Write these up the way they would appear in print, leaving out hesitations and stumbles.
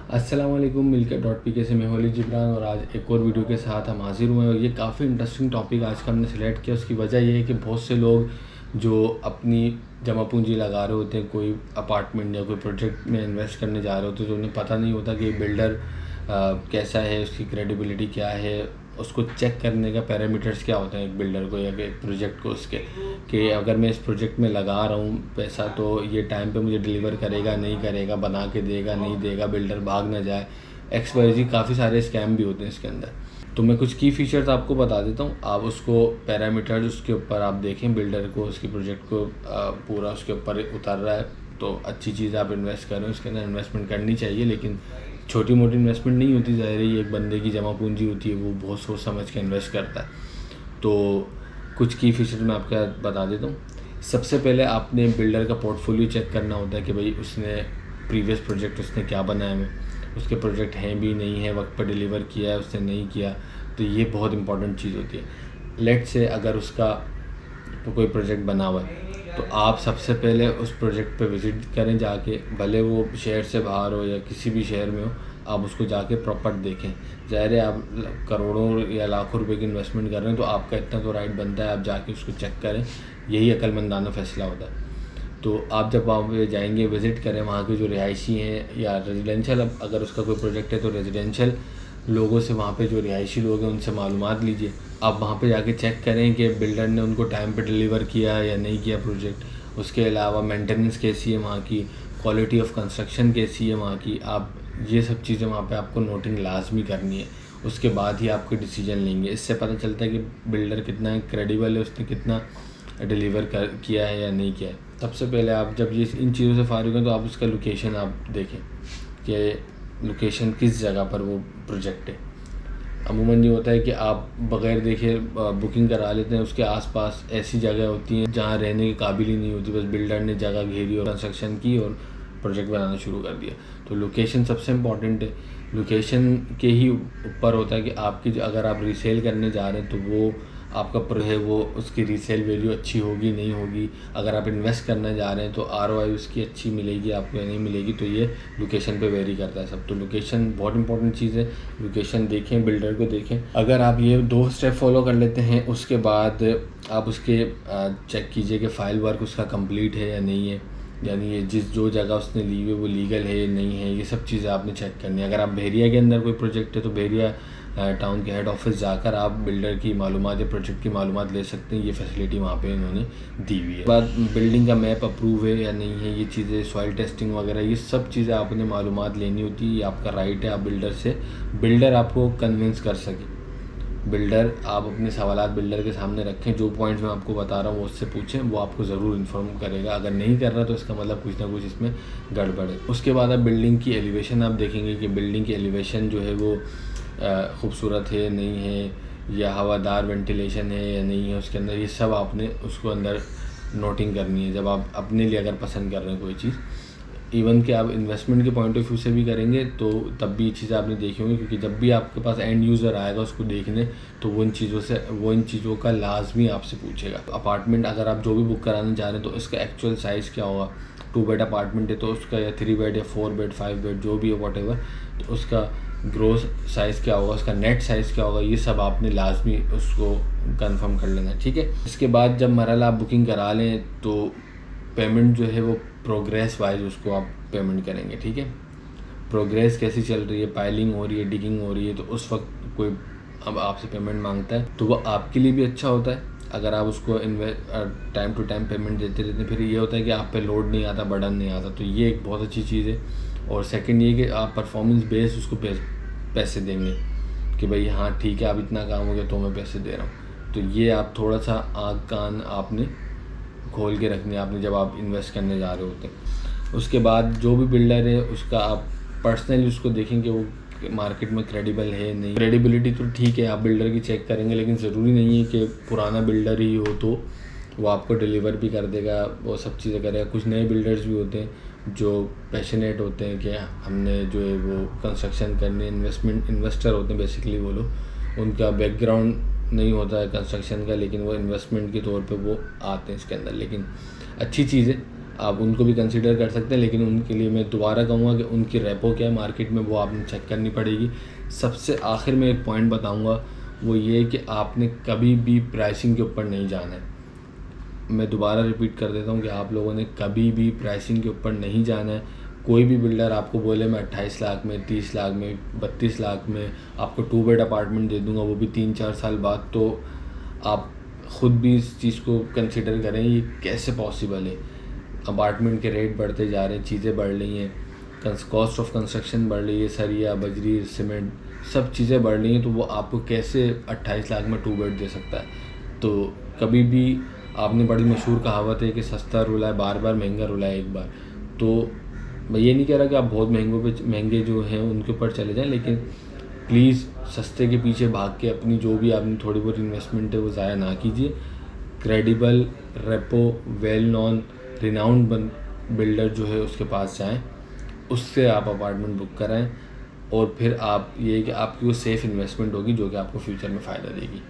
अस्सलाम वालेकुम। मिलकर.pk से मैं वली जिब्रान और आज एक और वीडियो के साथ हम हाजिर हुए हैं। और ये काफ़ी इंटरेस्टिंग टॉपिक आज का हमने सेलेक्ट किया। उसकी वजह ये है कि बहुत से लोग जो अपनी जमा पूंजी लगा रहे होते हैं, कोई अपार्टमेंट या कोई प्रोजेक्ट में इन्वेस्ट करने जा रहे होते हैं, तो उन्हें पता नहीं होता कि बिल्डर कैसा है, उसकी क्रेडिबिलिटी क्या है, उसको चेक करने का पैरामीटर्स क्या होते हैं एक बिल्डर को या एक प्रोजेक्ट को उसके, कि अगर मैं इस प्रोजेक्ट में लगा रहा हूँ पैसा तो ये टाइम पे मुझे डिलीवर करेगा नहीं करेगा, बना के देगा नहीं देगा, बिल्डर भाग ना जाए, XYZ। काफ़ी सारे स्कैम भी होते हैं इसके अंदर। तो मैं कुछ की फ़ीचर्स आपको बता देता हूँ, आप उसको पैरामीटर्स उसके ऊपर आप देखें, बिल्डर को उसके प्रोजेक्ट को पूरा उसके ऊपर उतर रहा है तो अच्छी चीज़ आप इन्वेस्ट करें। उसके अंदर इन्वेस्टमेंट करनी चाहिए, लेकिन छोटी मोटी इन्वेस्टमेंट नहीं होती। ज़ाहिर है एक बंदे की जमा पूंजी होती है, वो बहुत सोच समझ के इन्वेस्ट करता है। तो कुछ की फीचर मैं आपको बता देता हूँ। सबसे पहले आपने बिल्डर का पोर्टफोलियो चेक करना होता है कि भाई उसने प्रीवियस प्रोजेक्ट उसने क्या बनाए हुए, उसके प्रोजेक्ट हैं भी नहीं है, वक्त पर डिलीवर किया है उसने नहीं किया, तो ये बहुत इंपॉर्टेंट चीज़ होती है। लेट से अगर उसका तो कोई प्रोजेक्ट बना हुआ है तो आप सबसे पहले उस प्रोजेक्ट पे विज़िट करें जाके, भले वो शहर से बाहर हो या किसी भी शहर में हो, आप उसको जाके प्रॉपर देखें। ज़ाहिर है आप करोड़ों या लाखों रुपए की इन्वेस्टमेंट कर रहे हैं तो आपका इतना तो राइट बनता है आप जाके उसको चेक करें, यही अक्लमंदाना फ़ैसला होता है। तो आप जब वहाँ पे जाएंगे विज़िट करें, वहाँ के जो रिहायशी हैं या रेजिडेंशियल, अगर उसका कोई प्रोजेक्ट है तो रेजिडेंशियल लोगों से, वहाँ पे जो रिहायशी लोग हैं उनसे मालूमात लीजिए। आप वहाँ पे जाके चेक करें कि बिल्डर ने उनको टाइम पे डिलीवर किया या नहीं किया प्रोजेक्ट। उसके अलावा मेंटेनेंस कैसी है वहाँ की, क्वालिटी ऑफ कंस्ट्रक्शन कैसी है वहाँ की, आप ये सब चीज़ें वहाँ पे आपको नोटिंग लाजमी करनी है। उसके बाद ही आपको डिसीजन लेंगे। इससे पता चलता है कि बिल्डर कितना क्रेडिबल है, उसने कितना डिलीवर किया है या नहीं किया है। सबसे पहले आप जब ये इन चीज़ों से फारिग हैं तो आप उसका लोकेशन आप देखें कि लोकेशन किस जगह पर वो प्रोजेक्ट है। अमूमन ये होता है कि आप बग़ैर देखे बुकिंग करा लेते हैं, उसके आसपास ऐसी जगह होती हैं जहाँ रहने के काबिल ही नहीं होती, बस बिल्डर ने जगह घेरी और कंस्ट्रक्शन की और प्रोजेक्ट बनाना शुरू कर दिया। तो लोकेशन सबसे इम्पॉर्टेंट है। लोकेशन के ही ऊपर होता है कि आपकी अगर आप रीसेल करने जा रहे हैं तो वो आपका है वो उसकी रीसेल वैल्यू अच्छी होगी नहीं होगी। अगर आप इन्वेस्ट करने जा रहे हैं तो ROI उसकी अच्छी मिलेगी आपको या नहीं मिलेगी, तो ये लोकेशन पे वेरी करता है सब। तो लोकेशन बहुत इंपॉर्टेंट चीज़ है। लोकेशन देखें, बिल्डर को देखें। अगर आप ये 2 स्टेप फॉलो कर लेते हैं उसके बाद आप उसके चेक कीजिए कि फ़ाइल वर्क उसका कंप्लीट है या नहीं है, यानी ये जो जगह उसने ली हुई है वो लीगल है या नहीं है, ये सब चीज़ें आपने चेक करनी है। अगर आप बहरिया के अंदर कोई प्रोजेक्ट है तो बहरिया टाउन के हेड ऑफिस जाकर आप बिल्डर की मालूमात या प्रोजेक्ट की मालूमात ले सकते हैं। ये फैसिलिटी वहाँ पे इन्होंने दी हुई है। बाद बिल्डिंग का मैप अप्रूव है या नहीं है, ये चीज़ें सॉइल टेस्टिंग वगैरह, ये सब चीज़ें आपने मालूमात लेनी होती है। ये आपका राइट है, आप बिल्डर से, बिल्डर आपको कन्विंस कर सके। बिल्डर, आप अपने सवालात बिल्डर के सामने रखें, जो पॉइंट्स मैं आपको बता रहा हूँ वो उससे पूछें, वो आपको ज़रूर इन्फॉर्म करेगा। अगर नहीं कर रहा तो इसका मतलब कुछ ना कुछ इसमें गड़बड़ है। उसके बाद आप बिल्डिंग की एलिवेशन आप देखेंगे कि बिल्डिंग की एलिवेशन जो है वो खूबसूरत है नहीं है, या हवादार वेंटिलेशन है या नहीं है उसके अंदर, ये सब आपने उसको अंदर नोटिंग करनी है जब आप अपने लिए अगर पसंद कर रहे हैं कोई चीज़। इवन कि आप इन्वेस्टमेंट के पॉइंट ऑफ व्यू से भी करेंगे तो तब भी ये चीज़ें आपने देखी होंगी, क्योंकि जब भी आपके पास एंड यूज़र आएगा उसको देखने तो वो इन चीज़ों का लाजमी आपसे पूछेगा। अपार्टमेंट अगर आप जो भी बुक कराने जा रहे हैं तो इसका एक्चुअल साइज़ क्या होगा। 2 बेड अपार्टमेंट है तो उसका, या 3 बेड या 4 बेड 5 बेड जो भी है वॉट, तो उसका ग्रोस साइज़ क्या होगा, उसका नेट साइज़ क्या होगा, ये सब आपने लाजमी उसको कंफर्म कर लेना, ठीक है। इसके बाद जब मरहला आप बुकिंग करा लें तो पेमेंट जो है वो प्रोग्रेस वाइज उसको आप पेमेंट करेंगे, ठीक है। प्रोग्रेस कैसी चल रही है, पाइलिंग हो रही है, डिगिंग हो रही है, तो उस वक्त कोई अब आपसे पेमेंट मांगता है तो वो आपके लिए भी अच्छा होता है अगर आप उसको टाइम टू टाइम पेमेंट देते रहते हैं। फिर ये होता है कि आप पे लोड नहीं आता, बर्डन नहीं आता, तो ये एक बहुत अच्छी चीज़ है। और सेकंड ये कि आप परफॉर्मेंस बेस्ड उसको पैसे देंगे कि भाई हाँ ठीक है अब इतना काम हो गया तो मैं पैसे दे रहा हूँ। तो ये आप थोड़ा सा आँख कान आपने खोल के रखने आपने जब आप इन्वेस्ट करने जा रहे होते हैं। उसके बाद जो भी बिल्डर है उसका आप पर्सनली उसको देखेंगे वो मार्केट में क्रेडिबल है नहीं। क्रेडिबिलिटी तो ठीक है, आप बिल्डर की चेक करेंगे, लेकिन ज़रूरी नहीं है कि पुराना बिल्डर ही हो तो वो आपको डिलीवर भी कर देगा, वो सब चीज़ें करेगा। कुछ नए बिल्डर्स भी होते हैं जो पैशनेट होते हैं कि हमने जो है वो कंस्ट्रक्शन करने, इन्वेस्टर होते हैं बेसिकली वो लोग, उनका बैकग्राउंड नहीं होता है कंस्ट्रक्शन का, लेकिन वो इन्वेस्टमेंट के तौर पे वो आते हैं इसके अंदर। लेकिन अच्छी चीज़ है आप उनको भी कंसिडर कर सकते हैं, लेकिन उनके लिए मैं दोबारा कहूँगा कि उनकी रेपो क्या है मार्केट में, वो आपने चेक करनी पड़ेगी। सबसे आखिर में एक पॉइंट बताऊँगा, वो ये कि आपने कभी भी प्राइसिंग के ऊपर नहीं जाना है। मैं दोबारा रिपीट कर देता हूँ कि आप लोगों ने कभी भी प्राइसिंग के ऊपर नहीं जाना है। कोई भी बिल्डर आपको बोले मैं 28 लाख में, 30 लाख में, 32 लाख में आपको 2 बेड अपार्टमेंट दे दूँगा, वो भी 3-4 साल बाद, तो आप ख़ुद भी इस चीज़ को कंसिडर करें ये कैसे पॉसिबल है। अपार्टमेंट के रेट बढ़ते जा रहे हैं, चीज़ें बढ़ रही हैं, कॉस्ट ऑफ कंस्ट्रक्शन बढ़ रही है, सरिया, बजरी, सीमेंट, सब चीज़ें बढ़ रही हैं, तो वो आपको कैसे 28 लाख में 2 बेड दे सकता है। तो कभी भी आपने बड़ी मशहूर कहावत है कि सस्ता रुला है बार बार, महंगा रुला है एक बार। तो मैं ये नहीं कह रहा कि आप बहुत महंगे जो हैं उनके ऊपर चले जाएं, लेकिन प्लीज़ सस्ते के पीछे भाग के अपनी जो भी आपने थोड़ी बहुत इन्वेस्टमेंट है वो ज़ाया ना कीजिए। Credible, repo, well non, renowned builder जो है उसके पास जाएं, उससे आप अपार्टमेंट बुक कराएं, और फिर आप ये कि आपकी वो सेफ़ इन्वेस्टमेंट होगी जो कि आपको फ्यूचर में फ़ायदा देगी।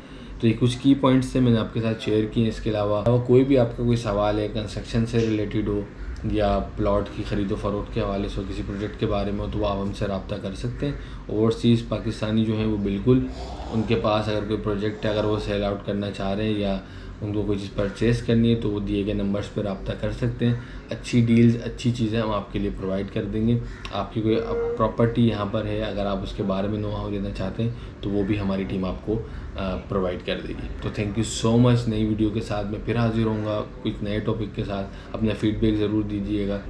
तो ये कुछ की पॉइंट्स थे मैंने आपके साथ शेयर किए। इसके अलावा कोई भी आपका कोई सवाल है कंस्ट्रक्शन से रिलेटेड हो या प्लॉट की ख़रीदो फ़रोख्त के हवाले से हो, किसी प्रोजेक्ट के बारे में हो, तो वो आप हमसे रब्ता कर सकते हैं। ओवरसीज़ पाकिस्तानी जो हैं वो बिल्कुल, उनके पास अगर कोई प्रोजेक्ट है, अगर वो सेल आउट करना चाह रहे हैं या उनको कोई चीज़ परचेज़ करनी है, तो वो दिए गए नंबर्स पर रब्ता कर सकते हैं। अच्छी डील्स, अच्छी चीज़ें हम आपके लिए प्रोवाइड कर देंगे। आपकी कोई प्रॉपर्टी यहाँ पर है, अगर आप उसके बारे में नो हाउ लेना चाहते हैं तो वो भी हमारी टीम आपको प्रोवाइड कर देगी। तो थैंक यू सो मच। नई वीडियो के साथ मैं फिर हाजिर होऊंगा कुछ नए टॉपिक के साथ। अपना फीडबैक ज़रूर दीजिएगा।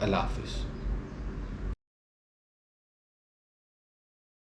अल्लाह हाफ़िज़।